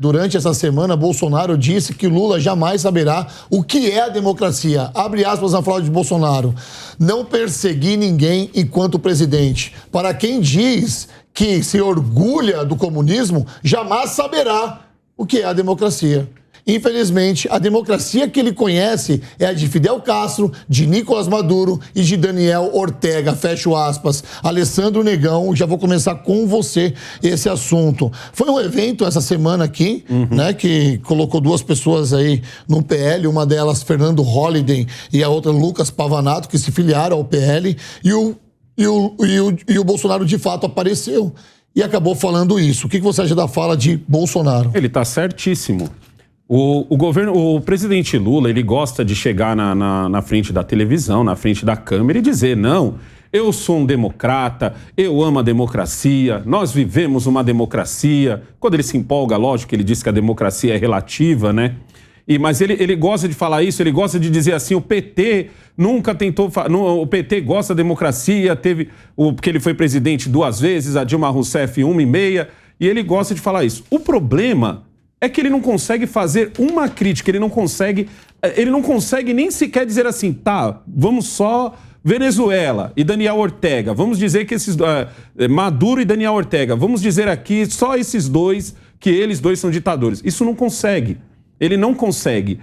Durante essa semana, Bolsonaro disse que Lula jamais saberá o que é a democracia. Abre aspas na fala de Bolsonaro. Não persegui ninguém enquanto presidente. Para quem diz que se orgulha do comunismo, jamais saberá o que é a democracia. Infelizmente, a democracia que ele conhece é a de Fidel Castro, de Nicolás Maduro e de Daniel Ortega, fecho aspas. Alessandro Negão, já vou começar com você esse assunto. Foi um evento essa semana aqui, né, que colocou duas pessoas aí no PL, uma delas Fernando Holliday e a outra Lucas Pavanato, que se filiaram ao PL, e o Bolsonaro de fato apareceu e acabou falando isso. O que você acha da fala de Bolsonaro? Ele está certíssimo. O presidente Lula, ele gosta de chegar na frente da televisão, na frente da câmera e dizer, não, eu sou um democrata, eu amo a democracia, nós vivemos uma democracia. Quando ele se empolga, lógico que ele diz que a democracia é relativa, né? Mas ele gosta de falar isso, ele gosta de dizer assim, o PT nunca tentou... o PT gosta da democracia, porque ele foi presidente 2 vezes, a Dilma Rousseff 1,5, e ele gosta de falar isso. O problema é que ele não consegue fazer uma crítica, ele não consegue nem sequer dizer assim, tá, vamos só Venezuela e Daniel Ortega, vamos dizer que Maduro e Daniel Ortega, vamos dizer aqui só esses dois, que eles dois são ditadores. Isso não consegue. Ele não consegue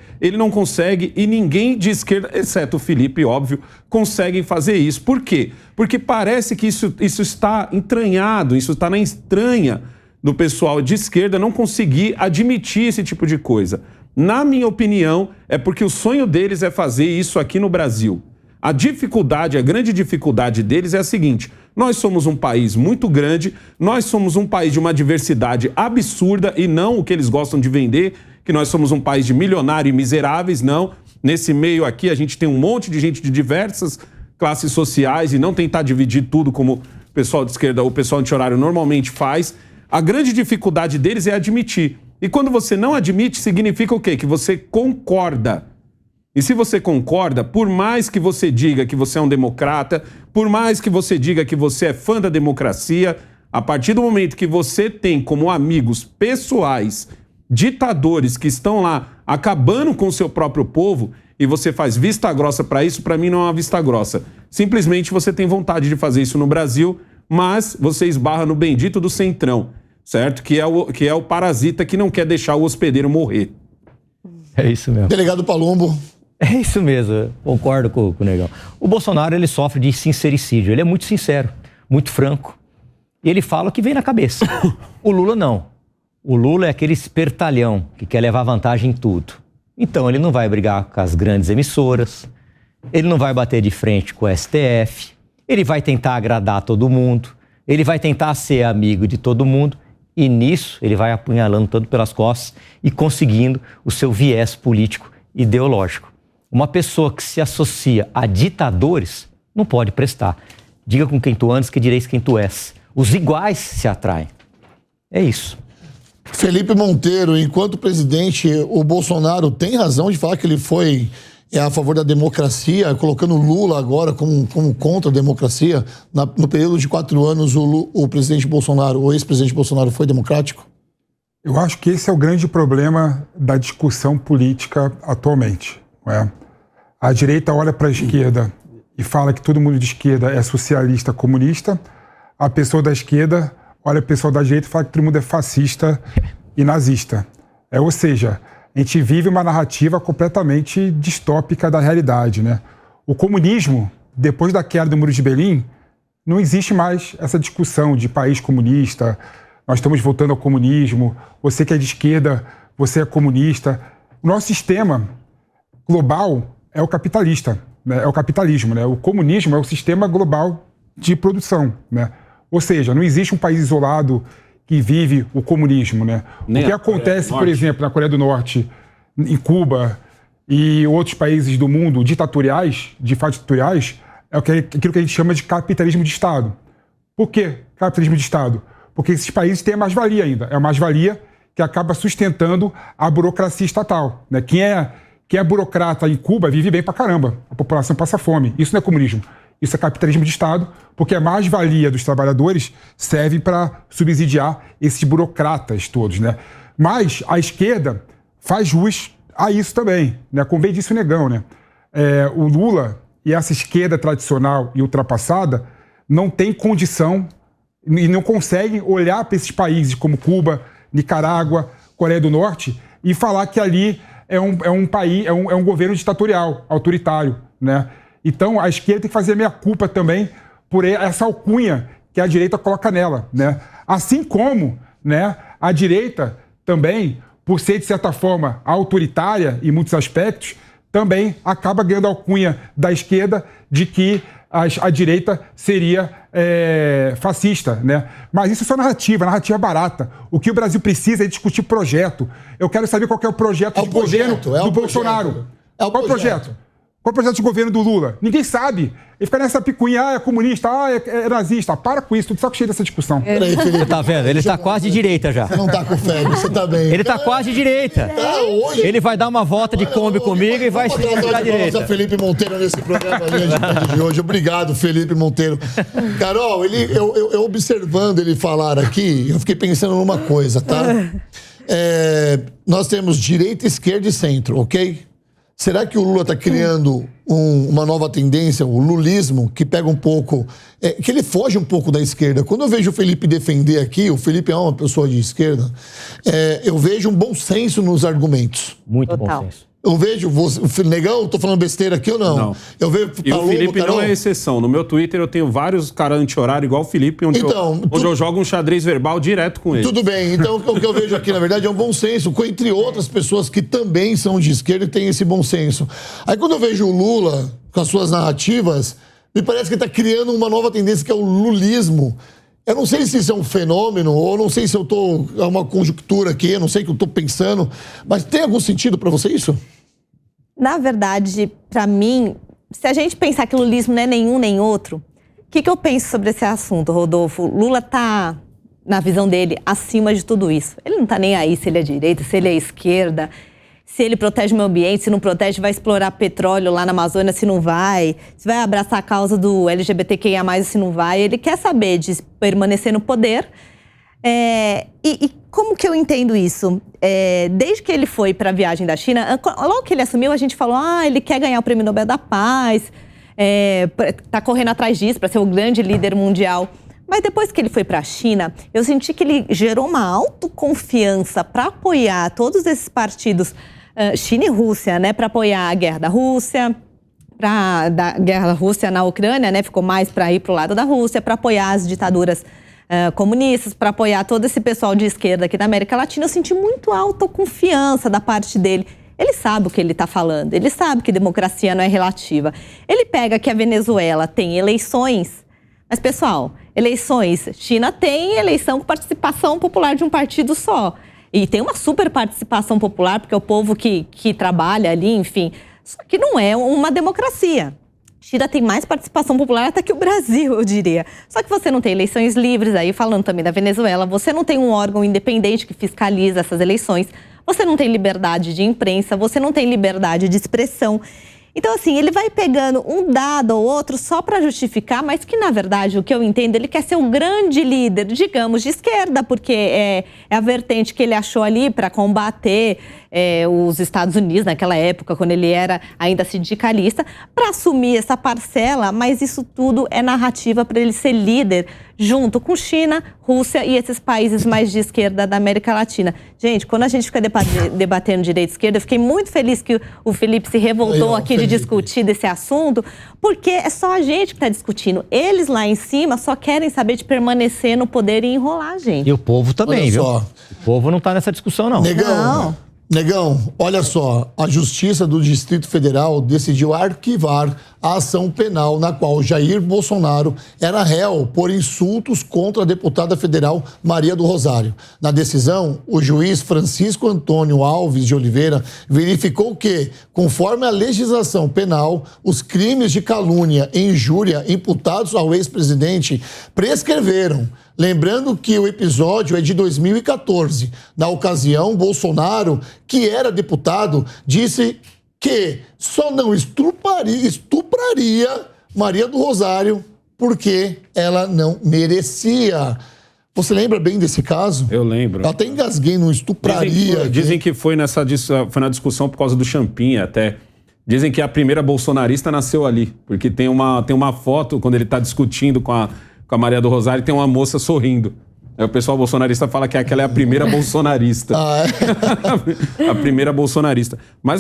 e ninguém de esquerda, exceto o Felipe, óbvio, conseguem fazer isso. Por quê? Porque parece que isso está entranhado, isso está na estranha do pessoal de esquerda não conseguir admitir esse tipo de coisa. Na minha opinião, é porque o sonho deles é fazer isso aqui no Brasil. A grande dificuldade deles é a seguinte: nós somos um país muito grande, nós somos um país de uma diversidade absurda e não o que eles gostam de vender, que nós somos um país de milionários e miseráveis, não. Nesse meio aqui a gente tem um monte de gente de diversas classes sociais e não tentar dividir tudo como o pessoal de esquerda ou o pessoal anti-horário normalmente faz. A grande dificuldade deles é admitir. E quando você não admite, significa o quê? Que você concorda. E se você concorda, por mais que você diga que você é um democrata, por mais que você diga que você é fã da democracia, a partir do momento que você tem como amigos pessoais ditadores que estão lá acabando com o seu próprio povo e você faz vista grossa para isso, para mim não é uma vista grossa. Simplesmente você tem vontade de fazer isso no Brasil, mas você esbarra no bendito do centrão, certo? Que é o parasita que não quer deixar o hospedeiro morrer. É isso mesmo. Delegado Palumbo. É isso mesmo, concordo com o Negão. O Bolsonaro, ele sofre de sincericídio, ele é muito sincero, muito franco. E ele fala o que vem na cabeça. O Lula não. O Lula é aquele espertalhão que quer levar vantagem em tudo. Então ele não vai brigar com as grandes emissoras, ele não vai bater de frente com o STF, ele vai tentar agradar todo mundo, ele vai tentar ser amigo de todo mundo e nisso ele vai apunhalando todo pelas costas e conseguindo o seu viés político ideológico. Uma pessoa que se associa a ditadores não pode prestar. Diga com quem tu andas que direis quem tu és. Os iguais se atraem. É isso. Felipe Monteiro, enquanto presidente, o Bolsonaro tem razão de falar que ele foi a favor da democracia, colocando Lula agora como contra a democracia. No período de 4 anos, o presidente Bolsonaro, o ex-presidente Bolsonaro, foi democrático? Eu acho que esse é o grande problema da discussão política atualmente. Não é? A direita olha para a esquerda e fala que todo mundo de esquerda é socialista, comunista. A pessoa da esquerda olha para o pessoal da direita e fala que todo mundo é fascista e nazista. Ou seja, a gente vive uma narrativa completamente distópica da realidade, né? O comunismo, depois da queda do Muro de Berlim, não existe mais essa discussão de país comunista, nós estamos voltando ao comunismo, você que é de esquerda, você é comunista. O nosso sistema global é o capitalista, né? É o capitalismo, né? O comunismo é o sistema global de produção, né? Ou seja, não existe um país isolado que vive o comunismo, né? O que acontece, por exemplo, na Coreia do Norte, em Cuba e outros países do mundo ditatoriais, de fato ditatoriais, é aquilo que a gente chama de capitalismo de Estado. Por que capitalismo de Estado? Porque esses países têm a mais-valia ainda. É a mais-valia que acaba sustentando a burocracia estatal, né? Quem é burocrata em Cuba vive bem pra caramba. A população passa fome. Isso não é comunismo. Isso é capitalismo de Estado, porque a mais-valia dos trabalhadores serve para subsidiar esses burocratas todos, né? Mas a esquerda faz jus a isso também, né? Como bem disse o Negão, né? O Lula e essa esquerda tradicional e ultrapassada não tem condição e não conseguem olhar para esses países como Cuba, Nicarágua, Coreia do Norte e falar que ali é um país, é um governo ditatorial, autoritário, né? Então a esquerda tem que fazer a meia-culpa também por essa alcunha que a direita coloca nela, né? Assim como, né, a direita também, por ser de certa forma autoritária em muitos aspectos, também acaba ganhando a alcunha da esquerda de que a direita seria fascista, né? Mas isso é só narrativa barata. O que o Brasil precisa é discutir projeto. Eu quero saber qual que é o projeto de governo do Bolsonaro. Qual o projeto? Qual o projeto de governo do Lula? Ninguém sabe. Ele fica nessa picuinha, é comunista, é nazista. Para com isso, tudo saco cheio dessa discussão. Peraí, Felipe. Você tá vendo? Ele tá quase de direita já. Você não tá com febre, você tá bem. Ele tá quase de direita. Hoje... Ele vai dar uma volta de Kombi comigo e vai se virar à direita. Felipe Monteiro nesse programa de hoje. Obrigado, Felipe Monteiro. Carol, eu observando ele falar aqui, eu fiquei pensando numa coisa, tá? Nós temos direita, esquerda e centro, ok? Será que o Lula está criando uma nova tendência, o lulismo, que pega um pouco... que ele foge um pouco da esquerda. Quando eu vejo o Felipe defender aqui, o Felipe é uma pessoa de esquerda, eu vejo um bom senso nos argumentos. Muito bom senso. Eu vejo... Negão, tô falando besteira aqui ou não? Não. Eu vejo E o Felipe não é exceção. No meu Twitter eu tenho vários caras anti-horário igual o Felipe, onde eu jogo um xadrez verbal direto com ele. Tudo bem. Então, o que eu vejo aqui, na verdade, é um bom senso, entre outras pessoas que também são de esquerda e têm esse bom senso. Aí, quando eu vejo o Lula com as suas narrativas, me parece que ele está criando uma nova tendência, que é o lulismo. Eu não sei se isso é um fenômeno, ou não sei se é uma conjuntura aqui, eu não sei o que eu estou pensando, mas tem algum sentido para você isso? Na verdade, para mim, se a gente pensar que o lulismo não é nenhum nem outro, o que eu penso sobre esse assunto, Rodolfo? Lula tá, na visão dele, acima de tudo isso. Ele não tá nem aí se ele é direita, se ele é esquerda, se ele protege o meio ambiente, se não protege, vai explorar petróleo lá na Amazônia, se não vai, se vai abraçar a causa do LGBTQIA+, se não vai. Ele quer saber de permanecer no poder. E como que eu entendo isso? Desde que ele foi para a viagem da China, logo que ele assumiu, a gente falou, ele quer ganhar o Prêmio Nobel da Paz, tá correndo atrás disso para ser o grande líder mundial. Mas depois que ele foi para a China, eu senti que ele gerou uma autoconfiança para apoiar todos esses partidos, China e Rússia, né, para apoiar a guerra da Rússia, da guerra da Rússia na Ucrânia, né, ficou mais para ir para o lado da Rússia, para apoiar as ditaduras comunistas, para apoiar todo esse pessoal de esquerda aqui da América Latina. Eu senti muito autoconfiança da parte dele. Ele sabe o que ele está falando, ele sabe que democracia não é relativa. Ele pega que a Venezuela tem eleições, mas, pessoal, eleições, China tem eleição com participação popular de um partido só. E tem uma super participação popular, porque é o povo que trabalha ali, enfim. Só que não é uma democracia. China tem mais participação popular até que o Brasil, eu diria. Só que você não tem eleições livres, aí falando também da Venezuela, você não tem um órgão independente que fiscaliza essas eleições, você não tem liberdade de imprensa, você não tem liberdade de expressão. Então, assim, ele vai pegando um dado ou outro só para justificar, mas que, na verdade, o que eu entendo, ele quer ser um grande líder, digamos, de esquerda, porque é a vertente que ele achou ali para combater os Estados Unidos naquela época, quando ele era ainda sindicalista, para assumir essa parcela, mas isso tudo é narrativa para ele ser líder junto com China, Rússia e esses países mais de esquerda da América Latina. Gente, quando a gente fica debatendo direita e esquerda, eu fiquei muito feliz que o Felipe se revoltou aqui de discutir desse assunto, porque é só a gente que está discutindo. Eles lá em cima só querem saber de permanecer no poder e enrolar a gente. E o povo também, viu? O povo não está nessa discussão, não. Negão, olha só, a Justiça do Distrito Federal decidiu arquivar a ação penal na qual Jair Bolsonaro era réu por insultos contra a deputada federal Maria do Rosário. Na decisão, o juiz Francisco Antônio Alves de Oliveira verificou que, conforme a legislação penal, os crimes de calúnia e injúria imputados ao ex-presidente prescreveram. Lembrando que o episódio é de 2014. Na ocasião, Bolsonaro, que era deputado, disse que só não estupraria Maria do Rosário porque ela não merecia. Você lembra bem desse caso? Eu lembro. Eu até engasguei num estupraria. Dizem que foi na discussão por causa do Champinha até. Dizem que a primeira bolsonarista nasceu ali, porque tem uma foto, quando ele está discutindo com a Maria do Rosário, tem uma moça sorrindo. Aí o pessoal bolsonarista fala que aquela é a primeira bolsonarista. A primeira bolsonarista. Mas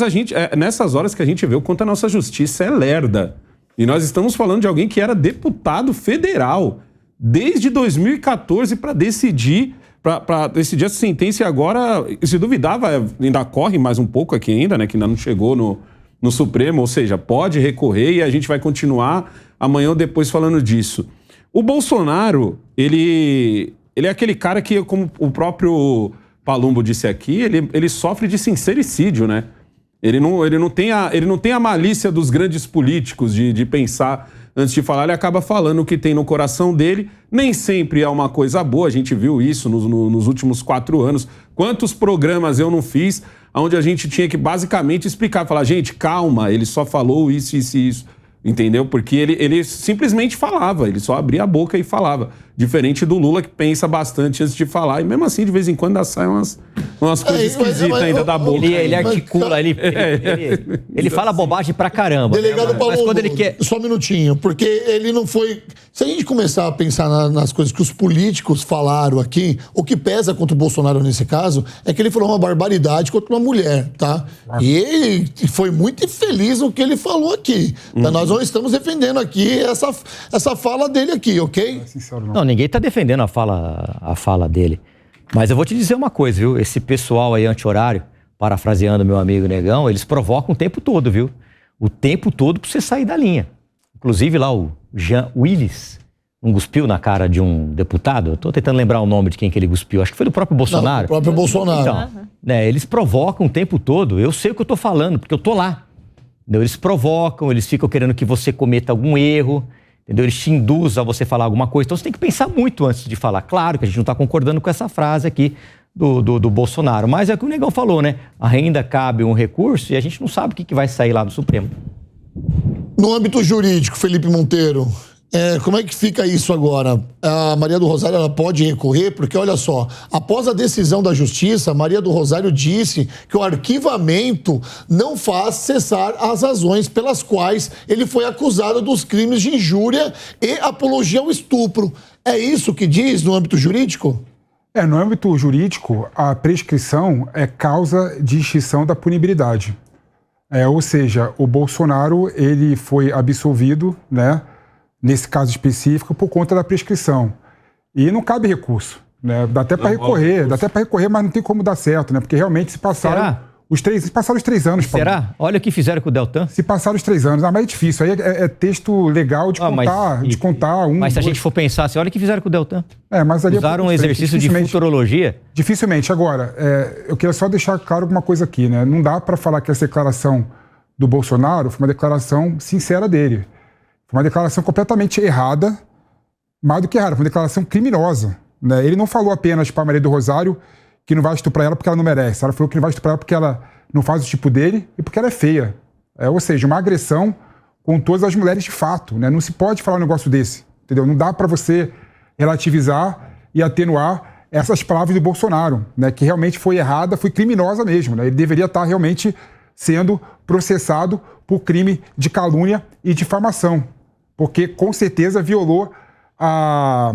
nessas horas que a gente vê o quanto a nossa justiça é lerda. E nós estamos falando de alguém que era deputado federal desde 2014 para decidir essa sentença, e agora, se duvidava, ainda corre mais um pouco aqui ainda, né? Que ainda não chegou no Supremo, ou seja, pode recorrer e a gente vai continuar amanhã ou depois falando disso. O Bolsonaro, ele é aquele cara que, como o próprio Palumbo disse aqui, ele sofre de sincericídio, né? Ele não tem a malícia dos grandes políticos de pensar antes de falar, ele acaba falando o que tem no coração dele. Nem sempre é uma coisa boa, a gente viu isso nos últimos 4 anos. Quantos programas eu não fiz, onde a gente tinha que basicamente explicar, falar, gente, calma, ele só falou isso, isso e isso. Entendeu? Porque ele simplesmente falava, ele só abria a boca e falava. Diferente do Lula, que pensa bastante antes de falar, e mesmo assim, de vez em quando, saem umas coisas esquisitas ainda da boca. Ele articula, ele fala bobagem pra caramba. Delegado Palumbo, mas quando ele quer... só um minutinho, porque ele não foi... Se a gente começar a pensar nas coisas que os políticos falaram aqui, o que pesa contra o Bolsonaro nesse caso é que ele falou uma barbaridade contra uma mulher, tá? E ele foi muito infeliz no que ele falou aqui. Tá? Nós não estamos defendendo aqui essa fala dele aqui, ok? Não, ninguém tá defendendo a fala dele. Mas eu vou te dizer uma coisa, viu? Esse pessoal aí anti-horário, parafraseando meu amigo Negão, eles provocam o tempo todo, viu? O tempo todo pra você sair da linha. Inclusive lá o Jean Willis não cuspiu na cara de um deputado. Eu tô tentando lembrar o nome de quem que ele cuspiu. Acho que foi do próprio Bolsonaro. Não, o próprio Bolsonaro. Então, né, eles provocam o tempo todo. Eu sei o que eu tô falando, porque eu tô lá. Entendeu? Eles provocam, eles ficam querendo que você cometa algum erro. Entendeu? Eles te induzem a você falar alguma coisa. Então você tem que pensar muito antes de falar. Claro que a gente não está concordando com essa frase aqui do Bolsonaro. Mas é o que o Negão falou, né? Ainda cabe um recurso e a gente não sabe o que vai sair lá do Supremo. No âmbito jurídico, Felipe Monteiro, como é que fica isso agora? A Maria do Rosário ela pode recorrer? Porque, olha só, após a decisão da Justiça, Maria do Rosário disse que o arquivamento não faz cessar as razões pelas quais ele foi acusado dos crimes de injúria e apologia ao estupro. É isso que diz no âmbito jurídico? No âmbito jurídico, a prescrição é causa de extinção da punibilidade. Ou seja, o Bolsonaro ele foi absolvido, né? Nesse caso específico, por conta da prescrição. E não cabe recurso, né? Dá até para recorrer, mas não tem como dar certo, né? Porque realmente se passaram os 3 anos. Será? Paulo. Olha o que fizeram com o Deltan. Se passaram os 3 anos. Mas é difícil. Aí é texto legal de contar Mas se a gente for pensar assim, olha o que fizeram com o Deltan. Mas ali usaram um exercício de futurologia. Dificilmente. Agora, eu queria só deixar claro alguma coisa aqui, né? Não dá para falar que essa declaração do Bolsonaro foi uma declaração sincera dele. Foi uma declaração completamente errada, mais do que errada, foi uma declaração criminosa. Né? Ele não falou apenas para a Maria do Rosário que não vai estuprar ela porque ela não merece. Ela falou que não vai estuprar ela porque ela não faz o tipo dele e porque ela é feia. Ou seja, uma agressão com todas as mulheres de fato. Né? Não se pode falar um negócio desse. Entendeu? Não dá para você relativizar e atenuar essas palavras do Bolsonaro, né? Que realmente foi errada, foi criminosa mesmo. Né? Ele deveria estar realmente sendo processado por crime de calúnia e difamação. Porque, com certeza, violou a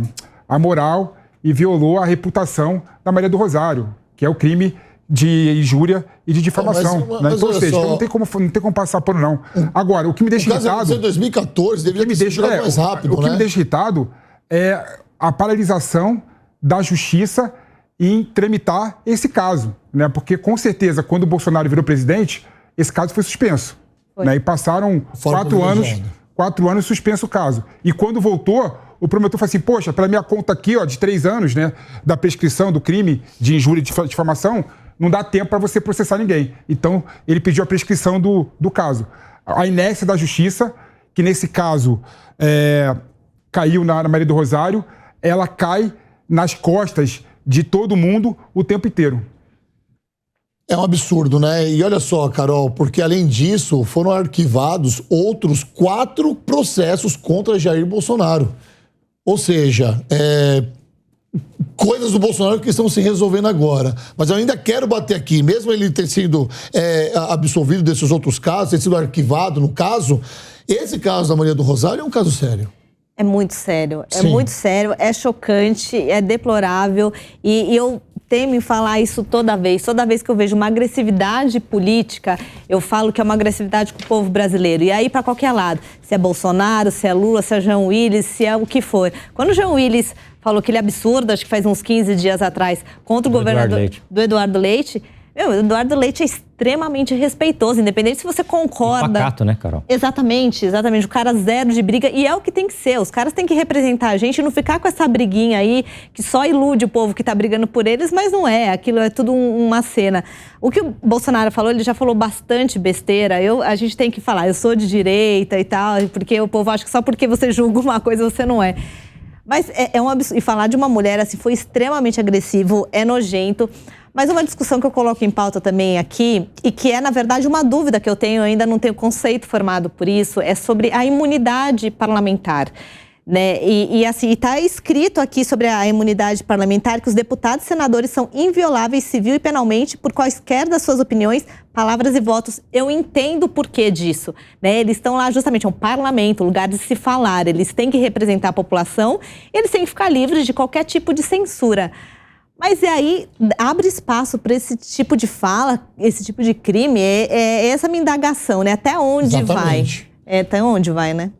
moral e violou a reputação da Maria do Rosário, que é o crime de injúria e de difamação. Então, ou seja, não tem como passar pano, não. Agora, o que me deixa irritado... Em 2014, deveria ter sido mais rápido, O que me deixa irritado é a paralisação da justiça em tramitar esse caso. Né? Porque, com certeza, quando o Bolsonaro virou presidente, esse caso foi suspenso. Né? E passaram 4 anos suspenso o caso. E quando voltou, o promotor falou assim, poxa, pela minha conta aqui, de 3 anos, né, da prescrição do crime de injúria e difamação, não dá tempo para você processar ninguém. Então, ele pediu a prescrição do caso. A inércia da justiça, que nesse caso caiu na Maria do Rosário, ela cai nas costas de todo mundo o tempo inteiro. É um absurdo, né? E olha só, Carol, porque além disso, foram arquivados outros 4 processos contra Jair Bolsonaro. Ou seja, coisas do Bolsonaro que estão se resolvendo agora. Mas eu ainda quero bater aqui, mesmo ele ter sido absolvido desses outros casos, ter sido arquivado no caso, esse caso da Maria do Rosário é um caso sério. É muito sério, Sim. muito sério, é chocante, é deplorável e eu temo em falar isso toda vez que eu vejo uma agressividade política, eu falo que é uma agressividade com o povo brasileiro. E aí para qualquer lado, se é Bolsonaro, se é Lula, se é Jean Willis, se é o que for. Quando o Jean Willis falou aquele absurdo, acho que faz uns 15 dias atrás, contra o governador do Eduardo Leite, o Eduardo Leite é extremamente respeitoso, independente se você concorda. Pacato, né, Carol? Exatamente. O cara zero de briga. E é o que tem que ser. Os caras têm que representar a gente e não ficar com essa briguinha aí que só ilude o povo que tá brigando por eles, mas não é. Aquilo é tudo uma cena. O que o Bolsonaro falou, ele já falou bastante besteira. A gente tem que falar, eu sou de direita e tal, porque o povo acha que só porque você julga uma coisa você não é. Mas é um absurdo. E falar de uma mulher assim foi extremamente agressivo, é nojento. Mas uma discussão que eu coloco em pauta também aqui, e que é, na verdade, uma dúvida que eu tenho, eu ainda não tenho conceito formado por isso, é sobre a imunidade parlamentar. Né? E assim, está escrito aqui sobre a imunidade parlamentar que os deputados e senadores são invioláveis civil e penalmente por quaisquer das suas opiniões, palavras e votos. Eu entendo o porquê disso. Né? Eles estão lá justamente, é um parlamento, um lugar de se falar, eles têm que representar a população, eles têm que ficar livres de qualquer tipo de censura. Mas aí abre espaço para esse tipo de fala, esse tipo de crime, essa minha indagação, né? Até onde vai? Até onde vai, né?